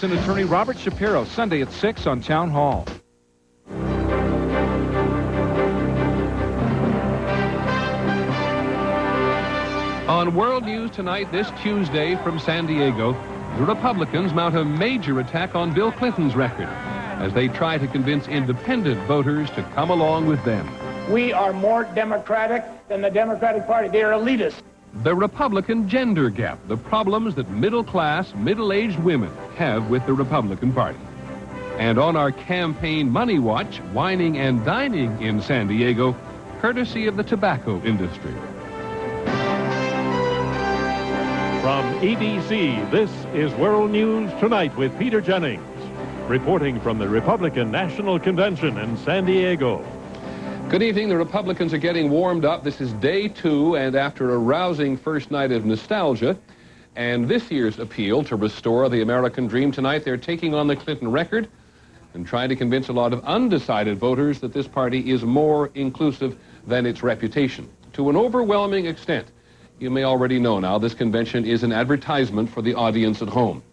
And attorney Robert Shapiro, Sunday at 6 on Town Hall. On World News Tonight this Tuesday from San Diego, the Republicans mount a major attack on Bill Clinton's record as they try to convince independent voters to come along with them. We are more Democratic than the Democratic Party. They are elitists. The Republican gender gap, the problems that middle-class, middle-aged women have with the Republican Party. And on our campaign money watch, whining and dining in San Diego, courtesy of the tobacco industry. From ABC, this is World News Tonight with Peter Jennings, reporting from the Republican National Convention in San Diego. Good evening. The Republicans are getting warmed up. This is day 2, and after a rousing first night of nostalgia and this year's appeal to restore the American dream, tonight they're taking on the Clinton record and trying to convince a lot of undecided voters that this party is more inclusive than its reputation. To an overwhelming extent, you may already know now, this convention is an advertisement for the audience at home.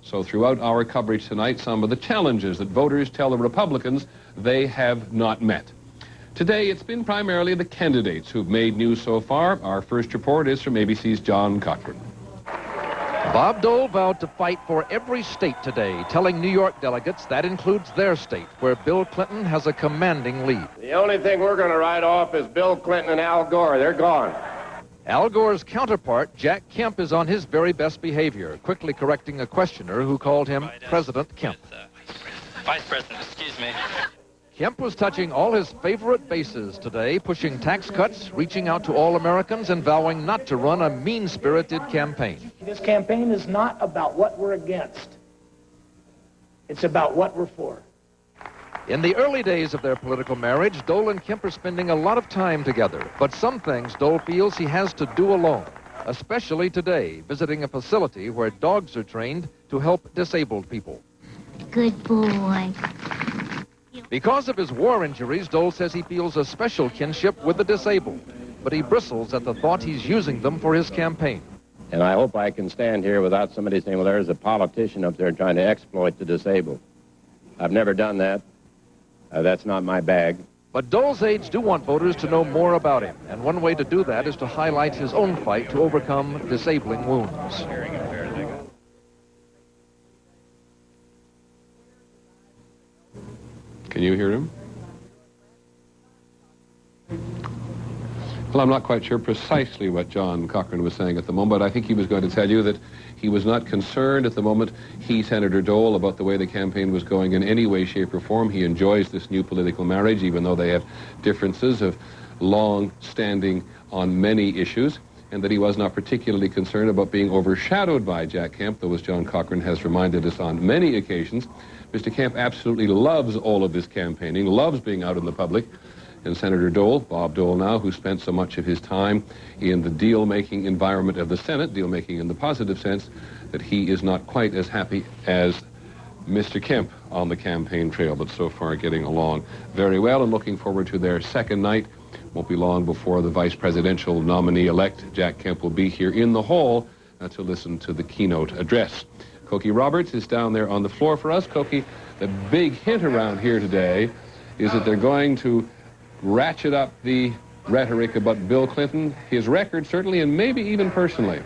So throughout our coverage tonight, some of the challenges that voters tell the Republicans they have not met. Today, it's been primarily the candidates who've made news so far. Our first report is from ABC's John Cochran. Bob Dole vowed to fight for every state today, telling New York delegates that includes their state, where Bill Clinton has a commanding lead. The only thing we're going to write off is Bill Clinton and Al Gore. They're gone. Al Gore's counterpart, Jack Kemp, is on his very best behavior, quickly correcting a questioner who called him President Kemp. Vice President, excuse me. Kemp was touching all his favorite bases today, pushing tax cuts, reaching out to all Americans, and vowing not to run a mean-spirited campaign. This campaign is not about what we're against. It's about what we're for. In the early days of their political marriage, Dole and Kemp are spending a lot of time together. But some things Dole feels he has to do alone, especially today, visiting a facility where dogs are trained to help disabled people. Good boy. Because of his war injuries, Dole says he feels a special kinship with the disabled, but he bristles at the thought he's using them for his campaign. And I hope I can stand here without somebody saying, well, there's a politician up there trying to exploit the disabled. I've never done that. That's not my bag. But Dole's aides do want voters to know more about him, and one way to do that is to highlight his own fight to overcome disabling wounds. Can you hear him? Well, I'm not quite sure precisely what John Cochran was saying at the moment, but I think he was going to tell you that he was not concerned at the moment, Senator Dole, about the way the campaign was going in any way, shape, or form. He enjoys this new political marriage, even though they have differences of long-standing on many issues, and that he was not particularly concerned about being overshadowed by Jack Kemp, though, as John Cochran has reminded us on many occasions, Mr. Kemp absolutely loves all of this campaigning, loves being out in the public. And Senator Dole, Bob Dole now, who spent so much of his time in the deal-making environment of the Senate, deal-making in the positive sense, that he is not quite as happy as Mr. Kemp on the campaign trail, but so far getting along very well and looking forward to their second night. Won't be long before the vice presidential nominee-elect, Jack Kemp, will be here in the hall to listen to the keynote address. Cokie Roberts is down there on the floor for us. Cokie, the big hint around here today is that they're going to ratchet up the rhetoric about Bill Clinton, his record certainly, and maybe even personally.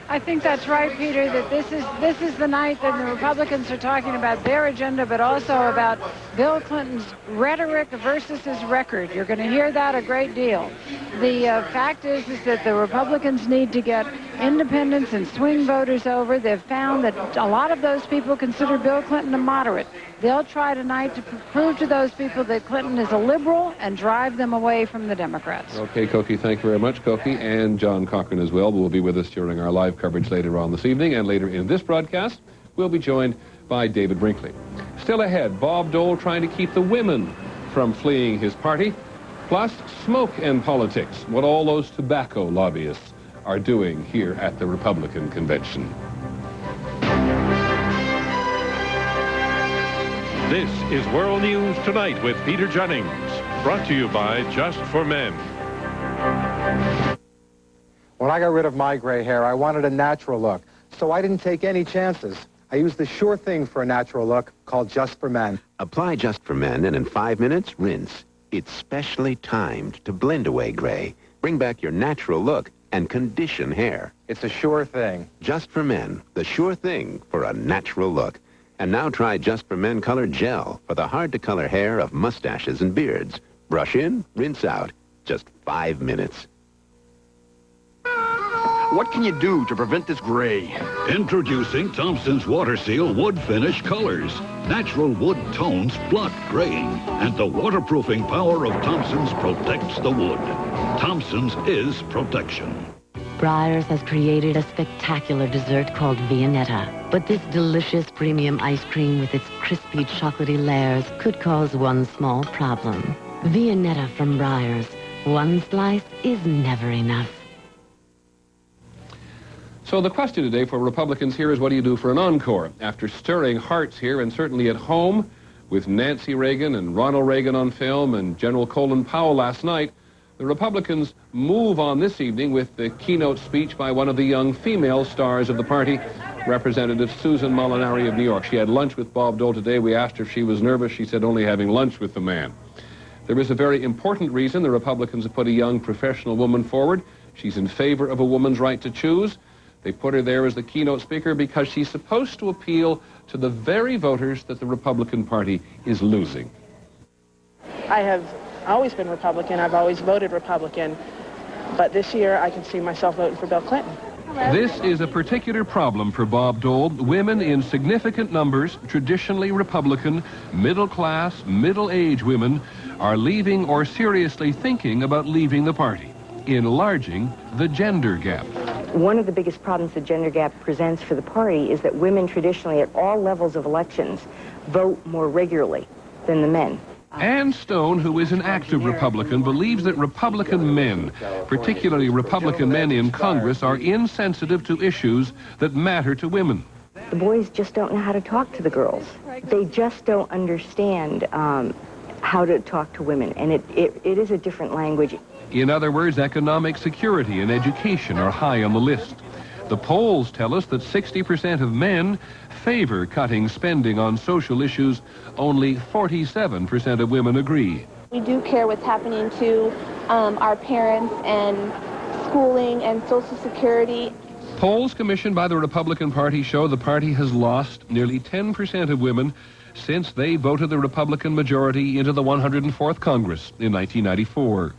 I think that's right, Peter, that this is the night that the Republicans are talking about their agenda, but also about Bill Clinton's rhetoric versus his record. You're going to hear that a great deal. The fact is that the Republicans need to get independents and swing voters over. They've found that a lot of those people consider Bill Clinton a moderate. They'll try tonight to prove to those people that Clinton is a liberal and drive them away from the Democrats. Okay, Cokie, thank you very much, Cokie, and John Cochran as well will be with us during our live coverage later on this evening, and later in this broadcast, we'll be joined by David Brinkley. Still ahead, Bob Dole trying to keep the women from fleeing his party, plus smoke and politics, what all those tobacco lobbyists are doing here at the Republican convention. This is World News Tonight with Peter Jennings, brought to you by Just for Men. When I got rid of my gray hair, I wanted a natural look, so I didn't take any chances. I use the sure thing for a natural look called Just for Men. Apply Just for Men, and in 5 minutes, rinse. It's specially timed to blend away gray, bring back your natural look, and condition hair. It's a sure thing. Just for Men, the sure thing for a natural look. And now try Just for Men Color Gel for the hard-to-color hair of mustaches and beards. Brush in, rinse out. Just 5 minutes. What can you do to prevent this gray? Introducing Thompson's Water Seal Wood Finish Colors. Natural wood tones block graying, and the waterproofing power of Thompson's protects the wood. Thompson's is protection. Breyers has created a spectacular dessert called Viennetta. But this delicious premium ice cream with its crispy chocolatey layers could cause one small problem. Viennetta from Breyers. One slice is never enough. So the question today for Republicans here is, what do you do for an encore? After stirring hearts here, and certainly at home, with Nancy Reagan and Ronald Reagan on film and General Colin Powell last night, the Republicans move on this evening with the keynote speech by one of the young female stars of the party, Representative Susan Molinari of New York. She had lunch with Bob Dole today. We asked her if she was nervous. She said only having lunch with the man. There is a very important reason the Republicans have put a young professional woman forward. She's in favor of a woman's right to choose. They put her there as the keynote speaker because she's supposed to appeal to the very voters that the Republican Party is losing. I have always been Republican. I've always voted Republican. But this year, I can see myself voting for Bill Clinton. This is a particular problem for Bob Dole. Women in significant numbers, traditionally Republican, middle-class, middle-age women, are leaving or seriously thinking about leaving the party, enlarging the gender gap. One of the biggest problems the gender gap presents for the party is that women traditionally at all levels of elections vote more regularly than the men. Ann Stone, who is an active Republican, believes that Republican men, particularly Republican men in Congress, are insensitive to issues that matter to women. The boys just don't know how to talk to the girls. They just don't understand how to talk to women, and it is a different language. In other words, economic security and education are high on the list. The polls tell us that 60% of men favor cutting spending on social issues. Only 47% of women agree. We do care what's happening to our parents and schooling and Social Security. Polls commissioned by the Republican Party show the party has lost nearly 10% of women since they voted the Republican majority into the 104th Congress in 1994.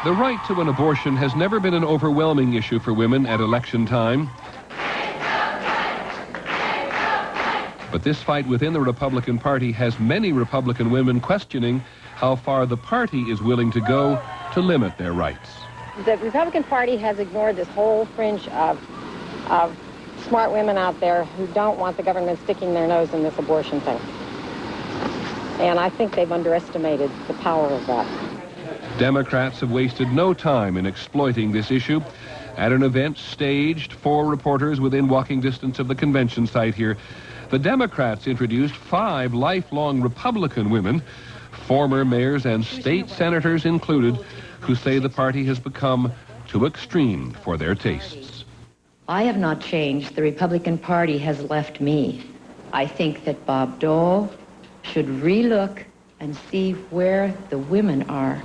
The right to an abortion has never been an overwhelming issue for women at election time. But this fight within the Republican Party has many Republican women questioning how far the party is willing to go to limit their rights. The Republican Party has ignored this whole fringe of smart women out there who don't want the government sticking their nose in this abortion thing. And I think they've underestimated the power of that. Democrats have wasted no time in exploiting this issue. At an event staged for reporters within walking distance of the convention site here, the Democrats introduced 5 lifelong Republican women, former mayors and state senators included, who say the party has become too extreme for their tastes. I have not changed. The Republican Party has left me. I think that Bob Dole should relook and see where the women are.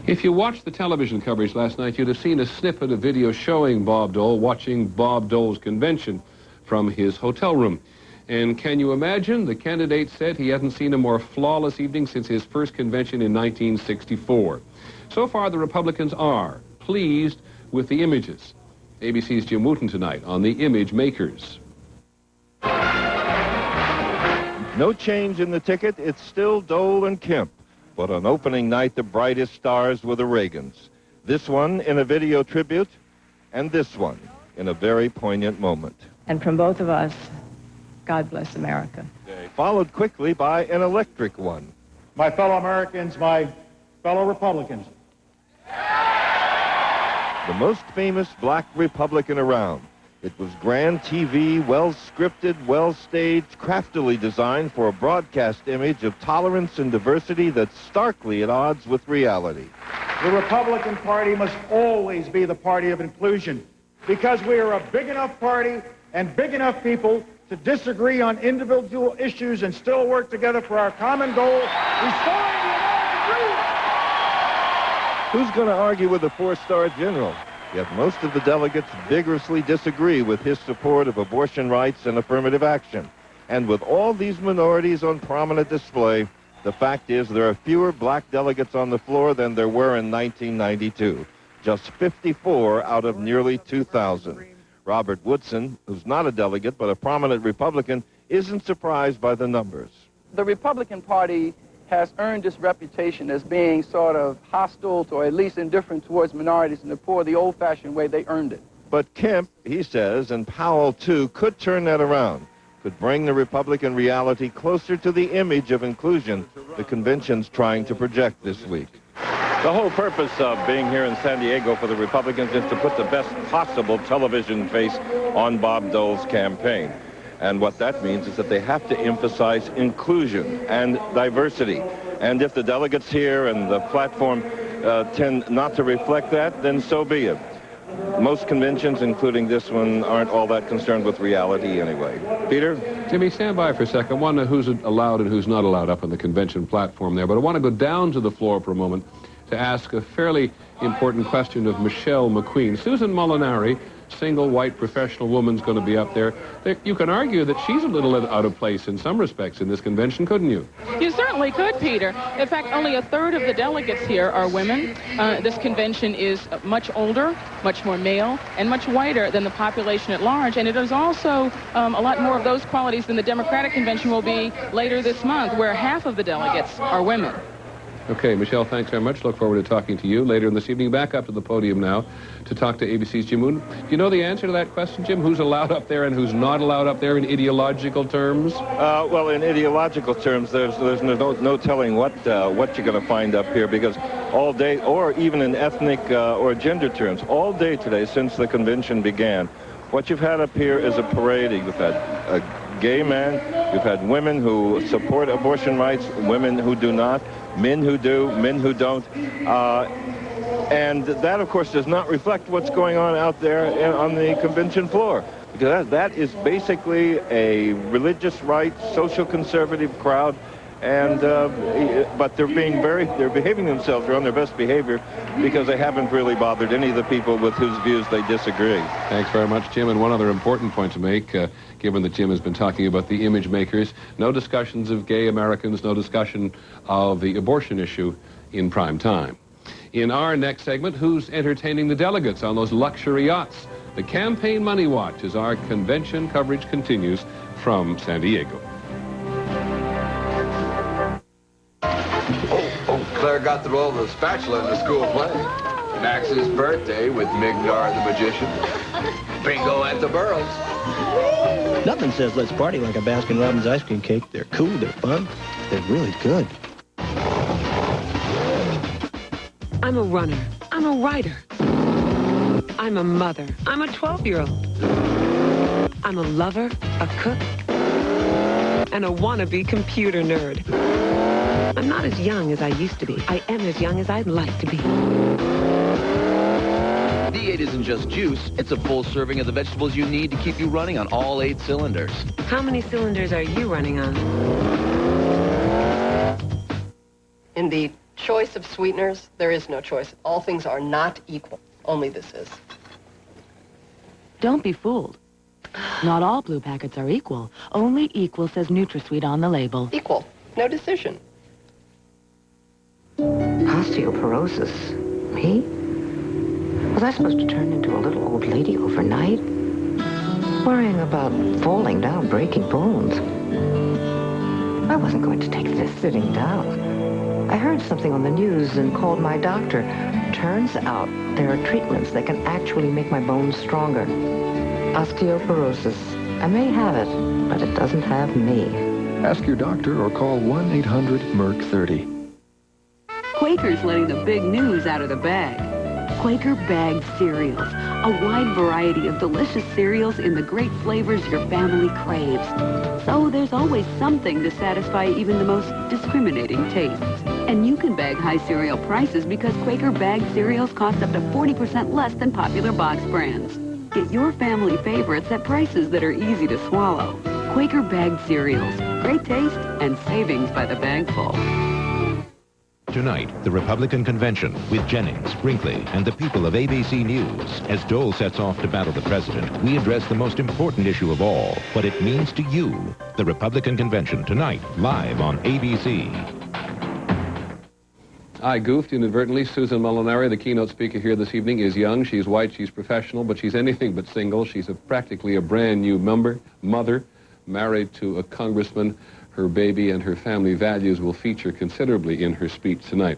If you watched the television coverage last night, you'd have seen a snippet of video showing Bob Dole watching Bob Dole's convention from his hotel room. And can you imagine? The candidate said he hadn't seen a more flawless evening since his first convention in 1964. So far, the Republicans are pleased with the images. ABC's Jim Wooten tonight on the Image Makers. No change in the ticket. It's still Dole and Kemp. But on opening night, the brightest stars were the Reagans. This one in a video tribute, and this one in a very poignant moment. And from both of us, God bless America. Followed quickly by an electric one. My fellow Americans, my fellow Republicans. The most famous black Republican around. It was grand TV, well-scripted, well-staged, craftily designed for a broadcast image of tolerance and diversity that's starkly at odds with reality. The Republican Party must always be the party of inclusion because we are a big enough party and big enough people to disagree on individual issues and still work together for our common goal, restoring the American dream. Who's going to argue with a four-star general? Yet most of the delegates vigorously disagree with his support of abortion rights and affirmative action. And with all these minorities on prominent display, the fact is there are fewer black delegates on the floor than there were in 1992. Just 54 out of nearly 2,000. Robert Woodson, who's not a delegate but a prominent Republican, isn't surprised by the numbers. The Republican Party has earned its reputation as being sort of hostile to, or at least indifferent towards minorities and the poor, the old-fashioned way they earned it. But Kemp, he says, and Powell, too, could turn that around, could bring the Republican reality closer to the image of inclusion the convention's trying to project this week. The whole purpose of being here in San Diego for the Republicans is to put the best possible television face on Bob Dole's campaign. And what that means is that they have to emphasize inclusion and diversity. And if the delegates here and the platform tend not to reflect that, then so be it. Most conventions, including this one, aren't all that concerned with reality anyway. Peter? Jimmy, stand by for a second. I want to know who's allowed and who's not allowed up on the convention platform there. But I want to go down to the floor for a moment to ask a fairly important question of Michelle McQueen. Susan Molinari, single white professional woman's going to be up there. You can argue that she's a little out of place in some respects in this convention, couldn't you? You certainly could, Peter. In fact, only a third of the delegates here are women. This convention is much older, much more male, and much whiter than the population at large. And it is also a lot more of those qualities than the Democratic convention will be later this month, where half of the delegates are women. Okay, Michelle, thanks very much. Look forward to talking to you later in this evening. Back up to the podium now to talk to ABC's Jim Moon. Do you know the answer to that question, Jim? Who's allowed up there and who's not allowed up there in ideological terms? Well, in ideological terms, there's no telling what you're going to find up here, because all day, or even in ethnic or gender terms, all day today since the convention began, what you've had up here is a parade. You've had a gay man, you've had women who support abortion rights, women who do not, men who do, men who don't. And that, of course, does not reflect what's going on out there on the convention floor. Because that is basically a religious right, social conservative crowd. And but they're behaving themselves, they're on their best behavior, because they haven't really bothered any of the people with whose views they disagree. Thanks very much, Jim. And one other important point to make, given that Jim has been talking about the image makers, no discussions of gay Americans, no discussion of the abortion issue in prime time. In our next segment, who's entertaining the delegates on those luxury yachts? The Campaign Money Watch as our convention coverage continues from San Diego. Claire got the role of the spatula in the school play. Max's birthday with Migdar the magician. Bingo at the Burrows. Nothing says let's party like a Baskin-Robbins ice cream cake. They're cool, they're fun, they're really good. I'm a runner. I'm a writer. I'm a mother. I'm a 12-year-old. I'm a lover, a cook, and a wannabe computer nerd. I'm not as young as I used to be. I am as young as I'd like to be. D8 isn't just juice. It's a full serving of the vegetables you need to keep you running on all 8 cylinders. How many cylinders are you running on? In the choice of sweeteners, there is no choice. All things are not equal. Only this is. Don't be fooled. Not all blue packets are equal. Only equal says NutraSweet on the label. Equal. No decision. Osteoporosis? Me? Was I supposed to turn into a little old lady overnight? Worrying about falling down, breaking bones. I wasn't going to take this sitting down. I heard something on the news and called my doctor. Turns out there are treatments that can actually make my bones stronger. Osteoporosis. I may have it, but it doesn't have me. Ask your doctor or call 1-800-MERC30. Quaker's letting the big news out of the bag. Quaker bagged cereals, a wide variety of delicious cereals in the great flavors your family craves. So there's always something to satisfy even the most discriminating tastes. And you can bag high cereal prices because Quaker bagged cereals cost up to 40% less than popular box brands. Get your family favorites at prices that are easy to swallow. Quaker bagged cereals. Great taste and savings by the bagful. Tonight, the Republican Convention with Jennings, Brinkley, and the people of ABC News. As Dole sets off to battle the president, we address the most important issue of all, what it means to you. The Republican Convention tonight, live on ABC. I goofed inadvertently. Susan Molinari, the keynote speaker here this evening, is young. She's white. She's professional, but she's anything but single. She's practically a brand new mother, married to a congressman. Her baby and her family values will feature considerably in her speech tonight.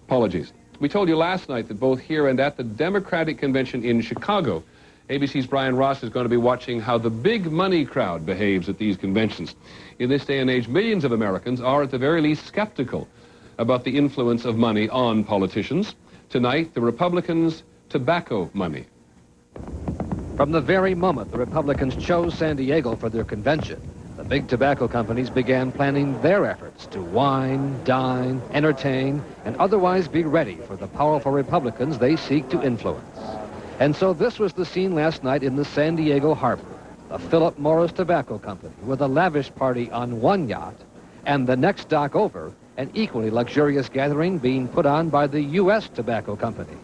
Apologies. We told you last night that both here and at the Democratic Convention in Chicago, ABC's Brian Ross is going to be watching how the big money crowd behaves at these conventions. In this day and age, millions of Americans are at the very least skeptical about the influence of money on politicians. Tonight, the Republicans' tobacco money. From the very moment the Republicans chose San Diego for their convention, the big tobacco companies began planning their efforts to wine, dine, entertain, and otherwise be ready for the powerful Republicans they seek to influence. And so this was the scene last night in the San Diego harbor. The Philip Morris Tobacco Company with a lavish party on one yacht, and the next dock over, an equally luxurious gathering being put on by the U.S. Tobacco Company.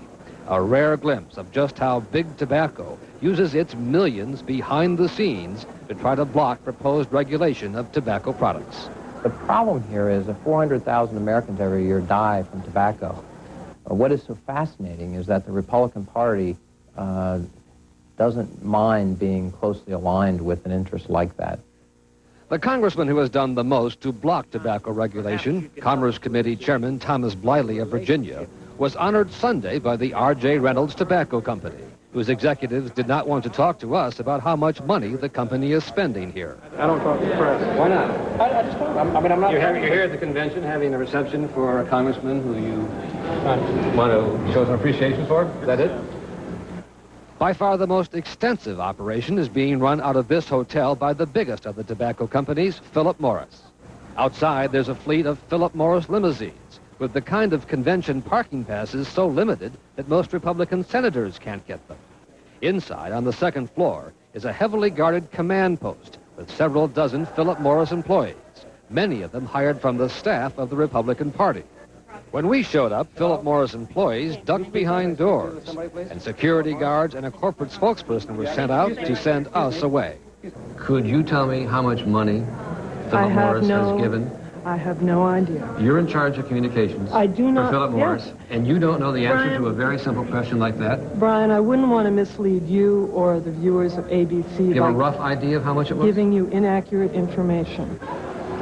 A rare glimpse of just how big tobacco uses its millions behind the scenes to try to block proposed regulation of tobacco products. The problem here is that 400,000 Americans every year die from tobacco. What is so fascinating is that the Republican Party doesn't mind being closely aligned with an interest like that. The congressman who has done the most to block tobacco regulation, Commerce Committee Chairman Thomas Bliley of Virginia, was honored Sunday by the R.J. Reynolds Tobacco Company, whose executives did not want to talk to us about how much money the company is spending here. I don't talk to the press. Why not? I just don't. I'm not. You're here at the convention having a reception for a congressman who you want to show some appreciation for? Is that it? By far the most extensive operation is being run out of this hotel by the biggest of the tobacco companies, Philip Morris. Outside, there's a fleet of Philip Morris limousines, with the kind of convention parking passes so limited that most Republican senators can't get them. Inside, on the second floor, is a heavily guarded command post with several dozen Philip Morris employees, many of them hired from the staff of the Republican Party. When we showed up, Philip Morris employees ducked behind doors, and security guards and a corporate spokesperson were sent out to send us away. Could you tell me how much money Philip Morris has given? I have no idea. You're in charge of communications. I do not. For Philip Morris, yes. And you don't know the answer Brian, to a very simple question like that? Brian, I wouldn't want to mislead you or the viewers of ABC. Do you have a rough idea of how much it was? Giving you inaccurate information.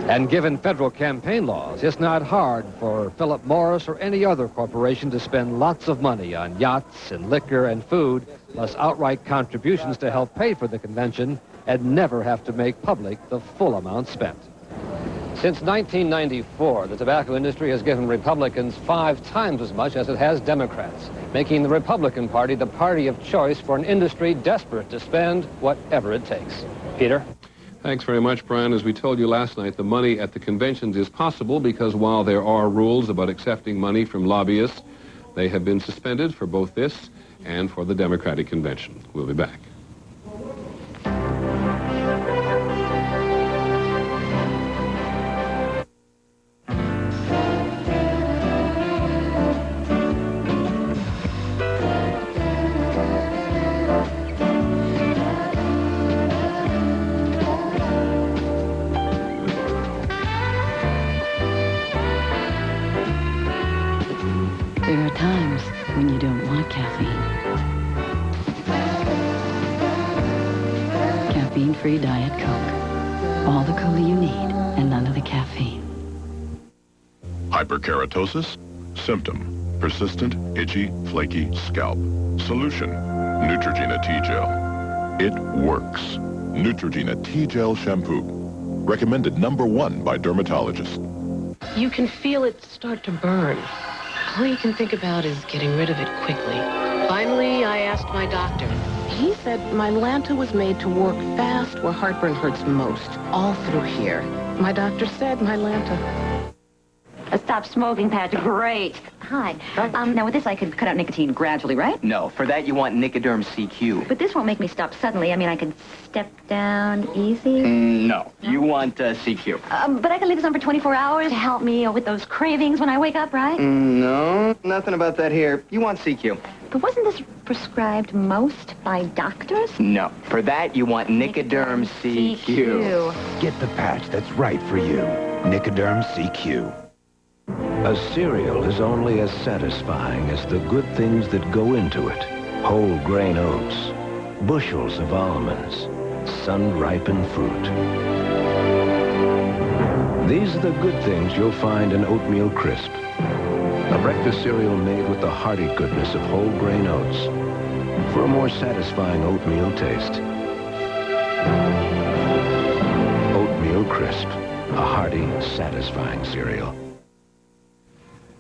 And given federal campaign laws, it's not hard for Philip Morris or any other corporation to spend lots of money on yachts and liquor and food, plus outright contributions to help pay for the convention, and never have to make public the full amount spent. Since 1994, the tobacco industry has given Republicans 5 times as much as it has Democrats, making the Republican Party the party of choice for an industry desperate to spend whatever it takes. Peter? Thanks very much, Brian. As we told you last night, the money at the conventions is possible because while there are rules about accepting money from lobbyists, they have been suspended for both this and for the Democratic Convention. We'll be back. There are times when you don't want caffeine. Caffeine-free Diet Coke. All the cola you need and none of the caffeine. Hyperkeratosis? Symptom: persistent, itchy, flaky scalp. Solution: Neutrogena T-Gel. It works. Neutrogena T-Gel Shampoo. Recommended #1 by dermatologists. You can feel it start to burn. All you can think about is getting rid of it quickly. Finally, I asked my doctor. He said my Lanta was made to work fast where heartburn hurts most, all through here. My doctor said my Lanta. A stop smoking patch. Great. Hi. Now with this, I could cut out nicotine gradually, right? No, for that you want Nicoderm CQ. But this won't make me stop suddenly. I mean, I could step down easy. No, you want CQ. But I can leave this on for 24 hours to help me with those cravings when I wake up, right? No, nothing about that here. You want CQ. But wasn't this prescribed most by doctors? No, for that you want Nicoderm CQ. Get the patch that's right for you. Nicoderm CQ. A cereal is only as satisfying as the good things that go into it. Whole grain oats, bushels of almonds, sun-ripened fruit. These are the good things you'll find in Oatmeal Crisp. A breakfast cereal made with the hearty goodness of whole grain oats for a more satisfying oatmeal taste. Oatmeal Crisp, a hearty, satisfying cereal.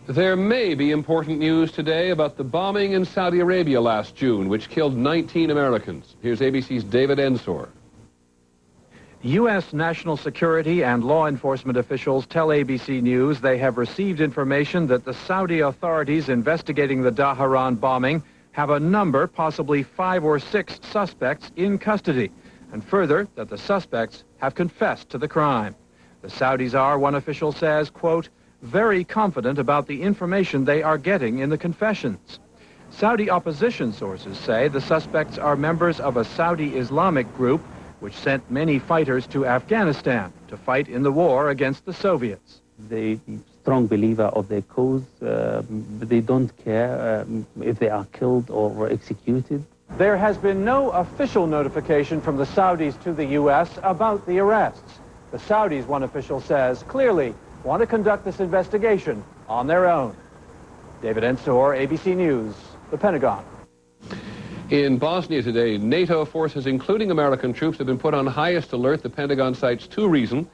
There may be important news today about the bombing in Saudi Arabia last June, which killed 19 Americans. Here's ABC's David Ensor. U.S. national security and law enforcement officials tell ABC News they have received information that the Saudi authorities investigating the Dhahran bombing have a number, possibly 5 or 6 suspects in custody, and further, that the suspects have confessed to the crime. The Saudis are, one official says, quote, very confident about the information they are getting in the confessions. Saudi opposition sources say the suspects are members of a Saudi Islamic group which sent many fighters to Afghanistan to fight in the war against the Soviets. They're strong believer of their cause. They don't care if they are killed or executed. There has been no official notification from the Saudis to the U.S. about the arrests. The Saudis, one official says, clearly want to conduct this investigation on their own. David Ensor, ABC News, the Pentagon. In Bosnia today, NATO forces, including American troops, have been put on highest alert. The Pentagon cites 2 reasons.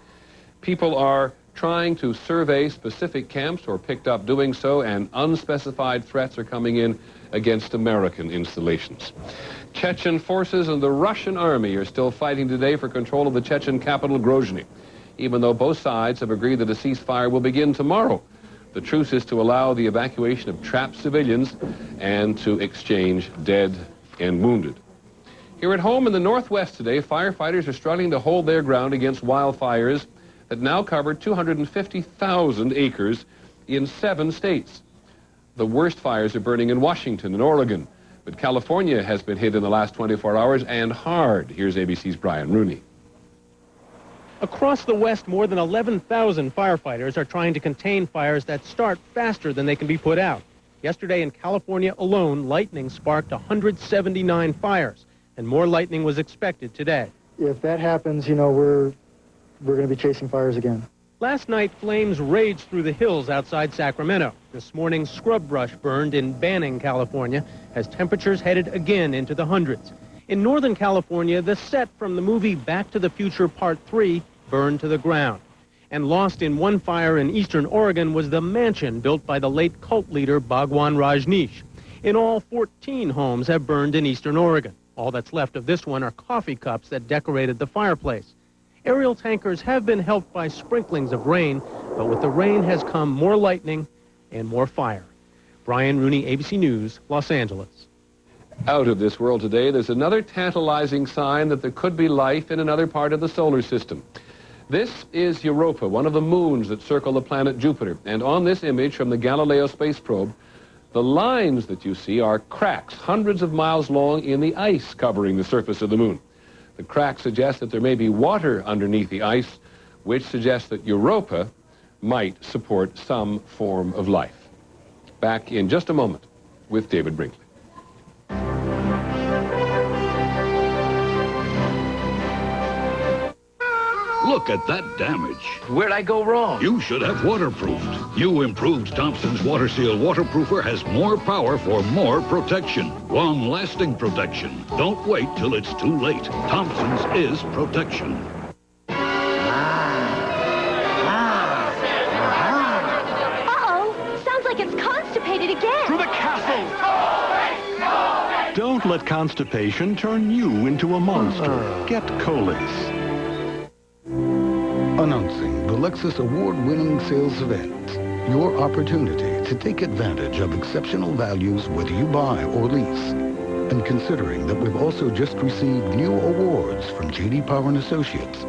People are trying to survey specific camps or picked up doing so, and unspecified threats are coming in against American installations. Chechen forces and the Russian army are still fighting today for control of the Chechen capital, Grozny, even though both sides have agreed that a ceasefire will begin tomorrow. The truce is to allow the evacuation of trapped civilians and to exchange dead and wounded. Here at home in the Northwest today, firefighters are struggling to hold their ground against wildfires that now cover 250,000 acres in 7 states. The worst fires are burning in Washington and Oregon, but California has been hit in the last 24 hours, and hard. Here's ABC's Brian Rooney. Across the West, more than 11,000 firefighters are trying to contain fires that start faster than they can be put out. Yesterday in California alone, lightning sparked 179 fires, and more lightning was expected today. If that happens, you know, we're going to be chasing fires again. Last night, flames raged through the hills outside Sacramento. This morning, scrub brush burned in Banning, California, as temperatures headed again into the hundreds. In Northern California, the set from the movie Back to the Future Part 3 burned to the ground. And lost in one fire in eastern Oregon was the mansion built by the late cult leader Bhagwan Rajneesh. In all, 14 homes have burned in eastern Oregon. All that's left of this one are coffee cups that decorated the fireplace. Aerial tankers have been helped by sprinklings of rain, but with the rain has come more lightning and more fire. Brian Rooney, ABC News, Los Angeles. Out of this world today, there's another tantalizing sign that there could be life in another part of the solar system. This is Europa, one of the moons that circle the planet Jupiter. And on this image from the Galileo space probe, the lines that you see are cracks hundreds of miles long in the ice covering the surface of the moon. The cracks suggest that there may be water underneath the ice, which suggests that Europa might support some form of life. Back in just a moment with David Brinkley. Look at that damage. Where'd I go wrong? You should have waterproofed. New improved Thompson's Water Seal Waterproofer has more power for more protection. Long-lasting protection. Don't wait till it's too late. Thompson's is protection. Uh-oh. Sounds like it's constipated again. To the castle! Don't let constipation turn you into a monster. Get Colis. Announcing the Lexus award-winning sales event. Your opportunity to take advantage of exceptional values whether you buy or lease. And considering that we've also just received new awards from J.D. Power and Associates,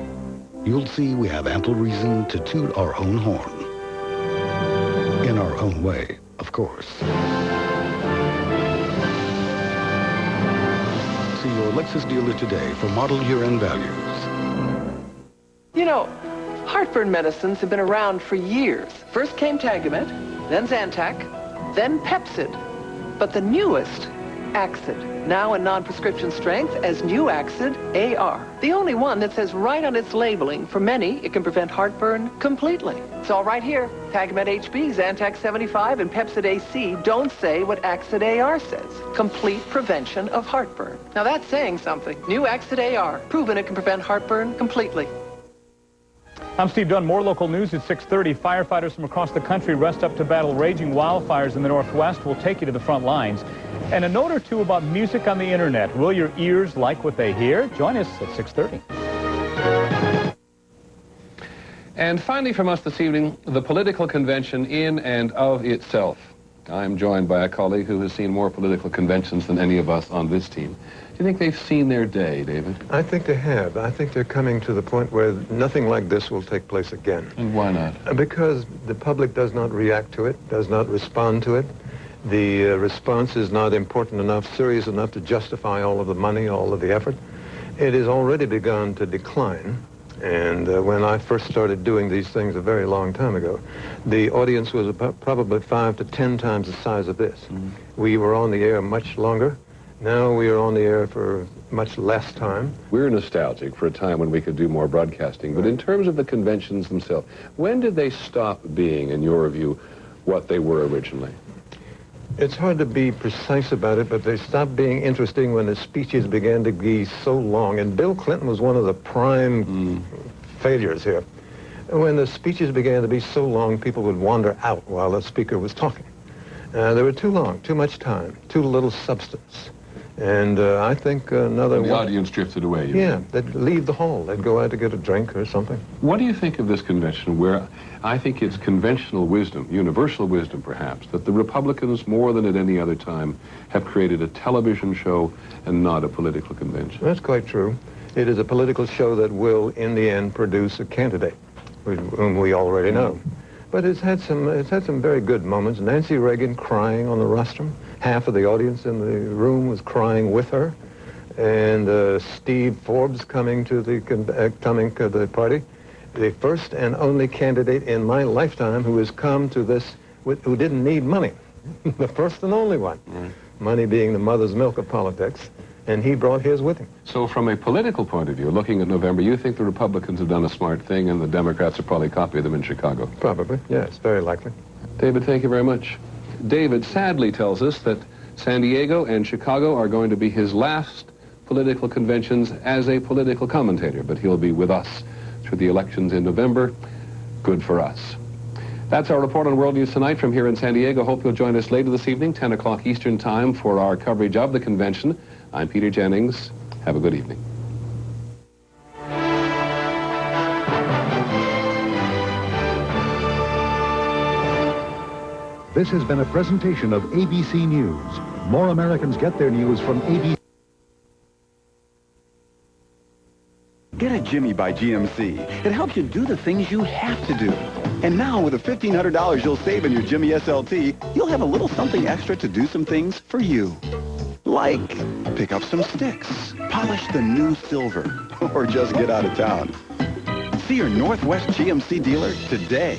you'll see we have ample reason to toot our own horn. In our own way, of course. See your Lexus dealer today for model year-end values. You know, heartburn medicines have been around for years. First came Tagamet, then Zantac, then Pepcid. But the newest, Axid, now in non-prescription strength as New Axid AR. The only one that says right on its labeling, for many, it can prevent heartburn completely. It's all right here. Tagamet HB, Zantac 75, and Pepcid AC don't say what Axid AR says. Complete prevention of heartburn. Now that's saying something. New Axid AR, proven it can prevent heartburn completely. I'm Steve Dunn. More local news at 6:30. Firefighters from across the country rest up to battle raging wildfires in the Northwest. We'll take you to the front lines. And a note or two about music on the internet. Will your ears like what they hear? Join us at 6:30. And finally from us this evening, the political convention in and of itself. I'm joined by a colleague who has seen more political conventions than any of us on this team. Do you think they've seen their day, David? I think they have. I think they're coming to the point where nothing like this will take place again. And why not? Because the public does not react to it, does not respond to it. The response is not important enough, serious enough to justify all of the money, all of the effort. It has already begun to decline. And when I first started doing these things a very long time ago, the audience was about probably 5 to 10 times the size of this. We were on the air much longer. Now we are on the air for much less time. We're nostalgic for a time when we could do more broadcasting, but in terms of the conventions themselves, when did they stop being, in your view, what they were originally? It's hard to be precise about it, but they stopped being interesting when the speeches began to be so long. And Bill Clinton was one of the prime failures here. When the speeches began to be so long, people would wander out while the speaker was talking. They were too long, too much time, too little substance. And I think another and the audience drifted away. Yeah, they'd leave the hall. They'd go out to get a drink or something. What do you think of this convention where I think it's conventional wisdom, universal wisdom perhaps, that the Republicans more than at any other time have created a television show and not a political convention? That's quite true. It is a political show that will, in the end, produce a candidate, whom we already know. But it's had some very good moments. Nancy Reagan crying on the rostrum. Half of the audience in the room was crying with her. And Steve Forbes coming to the party. The first and only candidate in my lifetime who has come to this who didn't need money. The first and only one. Money being the mother's milk of politics. And he brought his with him. So from a political point of view, looking at November, you think the Republicans have done a smart thing and the Democrats will probably copy them in Chicago? Probably, yes, very likely. David, thank you very much. David sadly tells us that San Diego and Chicago are going to be his last political conventions as a political commentator, but he'll be with us through the elections in November. Good for us. That's our report on World News Tonight from here in San Diego. Hope you'll join us later this evening, 10 o'clock Eastern Time, for our coverage of the convention. I'm Peter Jennings. Have a good evening. This has been a presentation of ABC News. More Americans get their news from ABC. Get a Jimmy by GMC. It helps you do the things you have to do. And now with the $1,500 you'll save in your Jimmy SLT, you'll have a little something extra to do some things for you. Like pick up some sticks, polish the new silver, or just get out of town. See your Northwest GMC dealer today.